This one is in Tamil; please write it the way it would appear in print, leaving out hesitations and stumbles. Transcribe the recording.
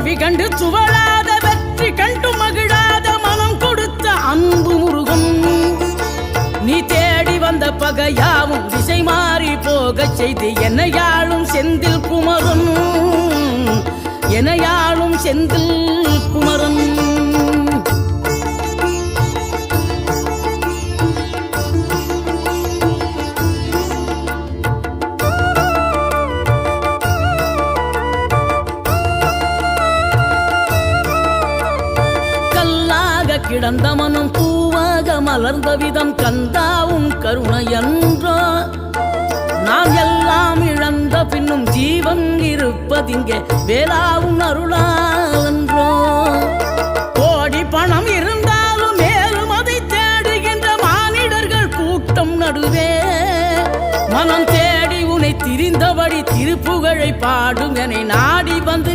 தோல்வி கண்டு துவளாத வெற்றி கண்டு மகிழாத மனம் கொடுத்த அன்பு முருகன் நீ தேடி வந்த பகையாவும் திசை மாறி போகச் செய்து என்னையாளும் செந்தில் குமரன் என்னையாளும் செந்தில் குமரன் கிடந்த மனம் பூவாக மலர்ந்த விதம் கந்தாவும் கருணை என்றோ நாம் எல்லாம் இழந்த பின்னும் ஜீவன் இருப்பதிங்கே வேளாவும் அருளான்றோ கோடி பணம் இருந்தாலும் மேலும் அதை தேடுகின்ற மானிடர்கள் கூட்டம் நடுவே மனம் தேடி உனை திரிந்தபடி திருப்புகழை பாடும் என நாடி வந்து